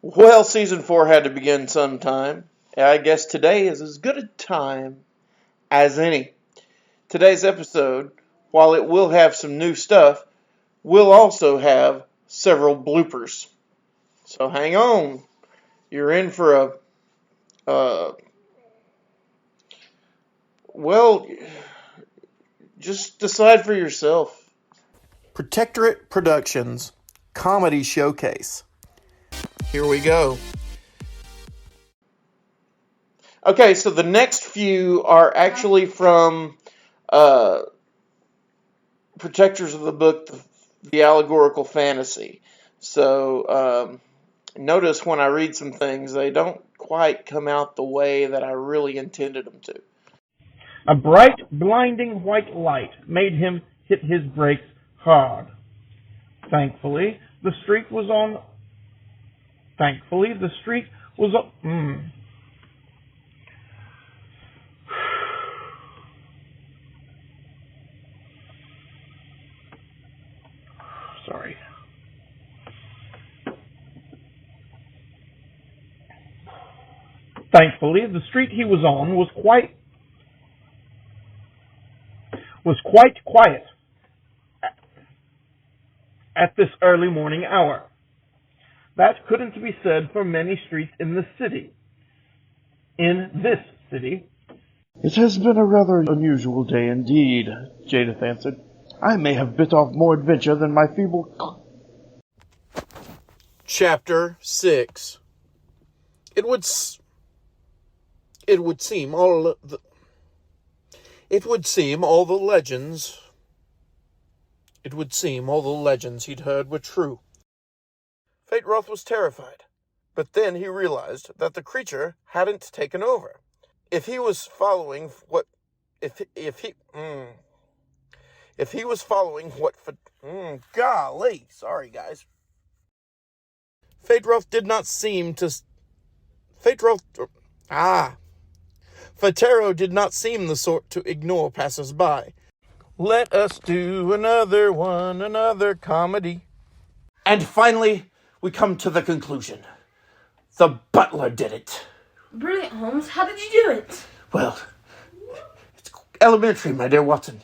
Well, season 4 had to begin sometime. I guess today is as good a time as any. Today's episode, while it will have some new stuff, will also have several bloopers. So hang on. You're in for well, just decide for yourself. Protectorate Productions Comedy Showcase. Here we go. Okay, so the next few are actually from Protectors of the Book, the Allegorical Fantasy. So notice when I read some things, they don't quite come out the way that I really intended them to. A bright, blinding white light made him hit his brakes hard. Thankfully, the street was on. Sorry. Thankfully, the street he was on was quite quiet at this early morning hour. That couldn't be said for many streets in this city. It has been a rather unusual day indeed, Jadith answered. I may have bit off more adventure than my feeble... Chapter 6. It would seem all the legends he'd heard were true. Fateroth was terrified, but then he realized that the creature hadn't taken over. If he was following what golly, sorry guys. Fatero did not seem the sort to ignore passers-by. Let us do another comedy. And finally, we come to the conclusion. The butler did it. Really, Holmes? How did you do it? Well, it's elementary, my dear Watson.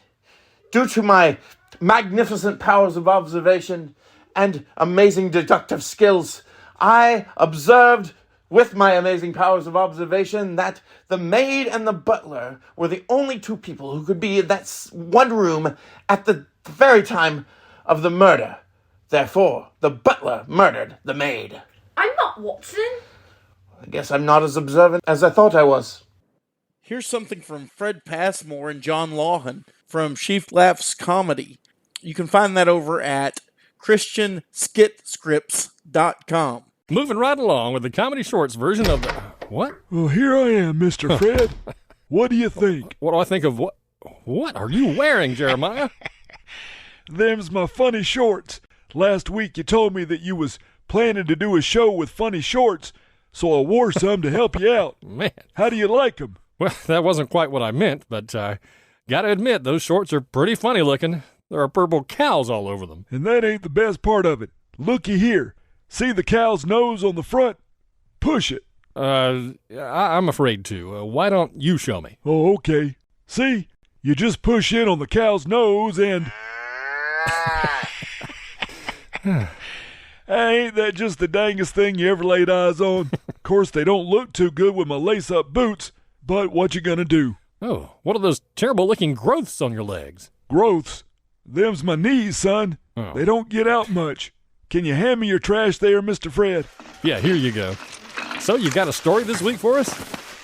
Due to my magnificent powers of observation and amazing deductive skills, I observed with my amazing powers of observation that the maid and the butler were the only two people who could be in that one room at the very time of the murder. Therefore, the butler murdered the maid. I'm not Watson. I guess I'm not as observant as I thought I was. Here's something from Fred Passmore and John Lawhon from Sheaf Laughs Comedy. You can find that over at ChristianSkitscripts.com. Moving right along with the comedy shorts version of the... What? Well, here I am, Mr. Fred. What do you think? What do I think of what? What are you wearing, Jeremiah? Them's my funny shorts. Last week you told me that you was planning to do a show with funny shorts, so I wore some to help you out. Man. How do you like 'em? Well, that wasn't quite what I meant, but gotta admit, those shorts are pretty funny looking. There are purple cows all over them. And that ain't the best part of it. Looky here. See the cow's nose on the front? Push it. I'm afraid to. Why don't you show me? Oh, okay. See? You just push in on the cow's nose and... Ain't that just the dangest thing you ever laid eyes on? Of course, they don't look too good with my lace-up boots, but what you gonna do? Oh, what are those terrible-looking growths on your legs? Growths? Them's my knees, son. Oh. They don't get out much. Can you hand me your trash there, Mr. Fred? Yeah, here you go. So, you got a story this week for us?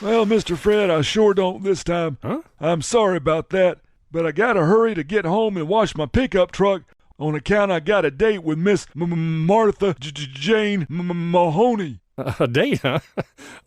Well, Mr. Fred, I sure don't this time. Huh? I'm sorry about that, but I gotta hurry to get home and wash my pickup truck on account I got a date with Miss Martha Jane Mahoney. A date, huh?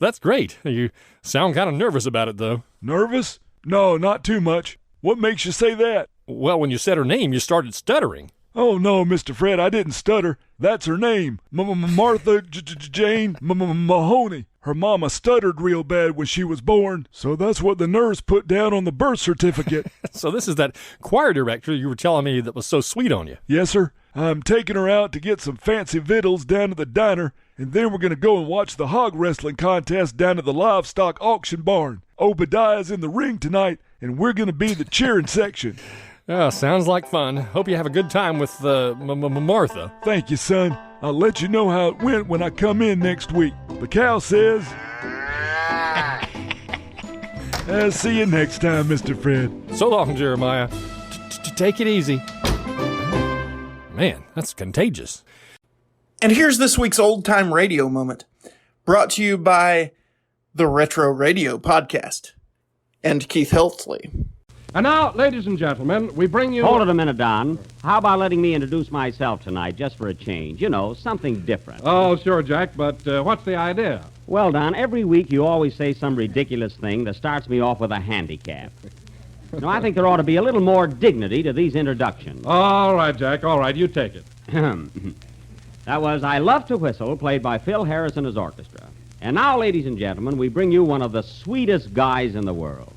That's great. You sound kind of nervous about it, though. Nervous? No, not too much. What makes you say that? Well, when you said her name, you started stuttering. Oh, no, Mr. Fred, I didn't stutter. That's her name. Martha Jane Mahoney. Her mama stuttered real bad when she was born, so that's what the nurse put down on the birth certificate. So this is that choir director you were telling me that was so sweet on you. Yes, sir. I'm taking her out to get some fancy victuals down to the diner, and then we're going to go and watch the hog wrestling contest down at the livestock auction barn. Obadiah's in the ring tonight, and we're going to be the cheering section. Oh, sounds like fun. Hope you have a good time with Martha. Thank you, son. I'll let you know how it went when I come in next week. The cow says... I'll see you next time, Mr. Fred. So long, Jeremiah. Take it easy. Man, that's contagious. And here's this week's Old Time Radio Moment, brought to you by the Retro Radio Podcast and Keith Heltley. And now, ladies and gentlemen, we bring you... Hold it a minute, Don. How about letting me introduce myself tonight, just for a change? You know, something different. Oh, sure, Jack, but what's the idea? Well, Don, every week you always say some ridiculous thing that starts me off with a handicap. Now, I think there ought to be a little more dignity to these introductions. All right, Jack, all right, you take it. That was I Love to Whistle, played by Phil Harris and his orchestra. And now, ladies and gentlemen, we bring you one of the sweetest guys in the world.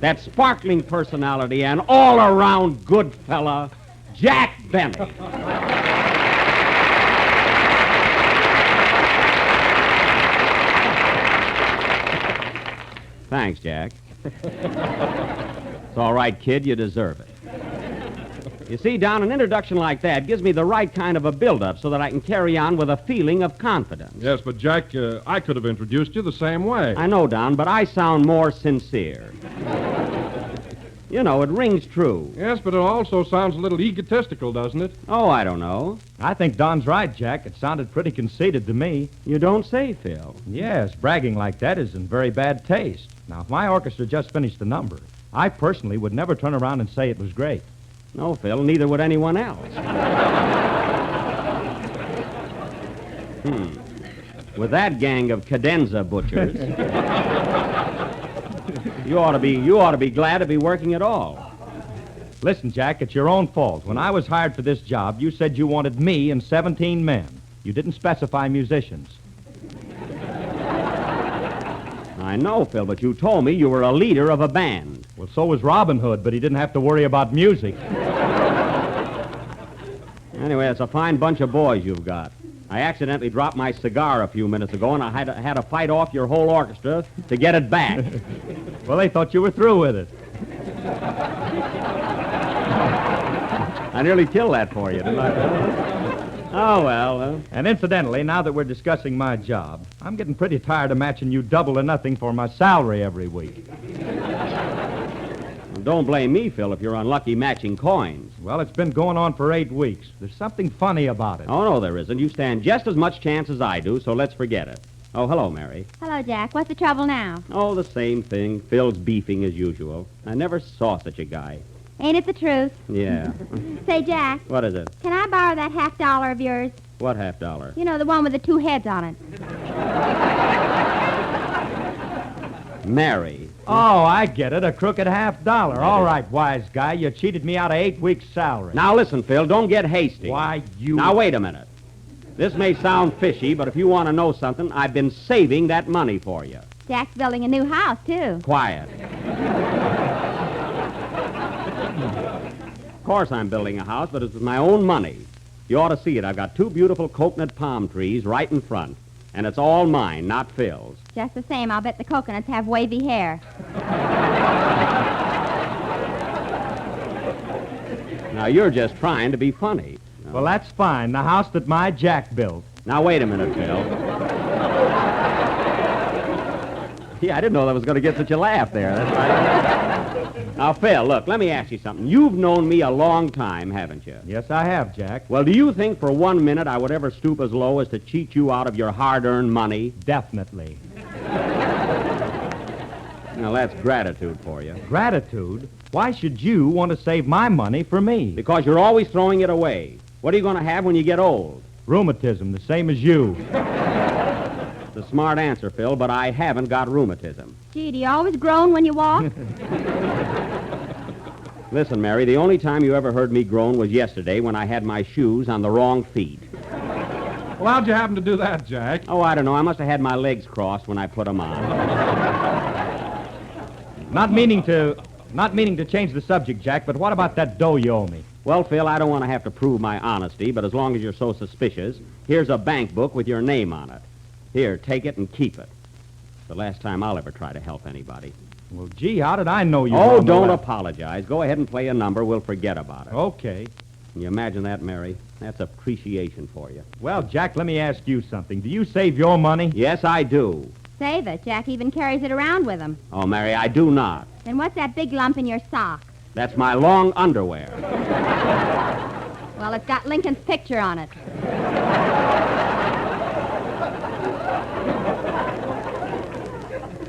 That sparkling personality and all-around good fella, Jack Benny. Thanks, Jack. It's all right, kid. You deserve it. You see, Don, an introduction like that gives me the right kind of a build-up so that I can carry on with a feeling of confidence. Yes, but, Jack, I could have introduced you the same way. I know, Don, but I sound more sincere. You know, it rings true. Yes, but it also sounds a little egotistical, doesn't it? Oh, I don't know. I think Don's right, Jack. It sounded pretty conceited to me. You don't say, Phil. Yes, bragging like that is in very bad taste. Now, if my orchestra just finished the number, I personally would never turn around and say it was great. No, Phil, neither would anyone else. With that gang of cadenza butchers, you ought to be glad to be working at all. Listen, Jack, it's your own fault. When I was hired for this job, you said you wanted me and 17 men. You didn't specify musicians. I know, Phil, but you told me you were a leader of a band. Well, so was Robin Hood, but he didn't have to worry about music. Anyway, it's a fine bunch of boys you've got. I accidentally dropped my cigar a few minutes ago, and I had to fight off your whole orchestra to get it back. Well, they thought you were through with it. I nearly killed that for you, didn't I? Oh, well. And incidentally, now that we're discussing my job, I'm getting pretty tired of matching you double or nothing for my salary every week. Well, don't blame me, Phil, if you're unlucky matching coins. Well, it's been going on for 8 weeks. There's something funny about it. Oh, no, there isn't. You stand just as much chance as I do, so let's forget it. Oh, hello, Mary. Hello, Jack. What's the trouble now? Oh, the same thing. Phil's beefing as usual. I never saw such a guy. Ain't it the truth? Yeah. Say, Jack. What is it? Can I borrow that $50 of yours? What $50? You know, the one with the 2 heads on it. Mary. Oh, I get it. A crooked $50. All right, wise guy. You cheated me out of 8 weeks' salary. Now, listen, Phil. Don't get hasty. Why, you... Now, wait a minute. This may sound fishy, but if you want to know something, I've been saving that money for you. Jack's building a new house, too. Quiet. Of course I'm building a house, but it's with my own money. You ought to see it. I've got 2 beautiful coconut palm trees right in front. And it's all mine, not Phil's. Just the same, I'll bet the coconuts have wavy hair. Now, you're just trying to be funny. Well, that's fine. The house that my Jack built. Now, wait a minute, Phil. Yeah, I didn't know that was going to get such a laugh there. That's right. Now, Phil, look, let me ask you something. You've known me a long time, haven't you? Yes, I have, Jack. Well, do you think for 1 minute I would ever stoop as low as to cheat you out of your hard-earned money? Definitely. Now, that's gratitude for you. Gratitude? Why should you want to save my money for me? Because you're always throwing it away. What are you going to have when you get old? Rheumatism, the same as you. It's a smart answer, Phil, but I haven't got rheumatism. Gee, do you always groan when you walk? Listen, Mary, the only time you ever heard me groan was yesterday when I had my shoes on the wrong feet. Well, how'd you happen to do that, Jack? Oh, I don't know. I must have had my legs crossed when I put them on. Not meaning to change the subject, Jack, but what about that dough you owe me? Well, Phil, I don't want to have to prove my honesty, but as long as you're so suspicious, here's a bank book with your name on it. Here, take it and keep it. The last time I'll ever try to help anybody. Well, gee, how did I know you were Oh, on the don't left? apologize. Go ahead and play a number. We'll forget about it. Okay. Can you imagine that, Mary? That's appreciation for you. Well, Jack, let me ask you something. Do you save your money? Yes, I do. Save it. Jack even carries it around with him. Oh, Mary, I do not. Then what's that big lump in your sock? That's my long underwear. Well, it's got Lincoln's picture on it.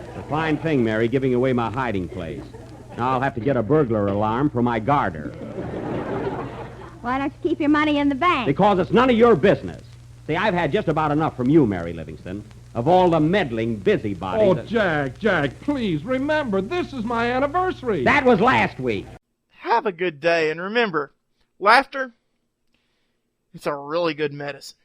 It's a fine thing, Mary, giving away my hiding place. Now I'll have to get a burglar alarm for my garter. Why don't you keep your money in the bank? Because it's none of your business. See, I've had just about enough from you, Mary Livingston, of all the meddling busybodies. Oh, Jack, please, remember, this is my anniversary. That was last week. Have a good day, and remember, laughter, it's a really good medicine.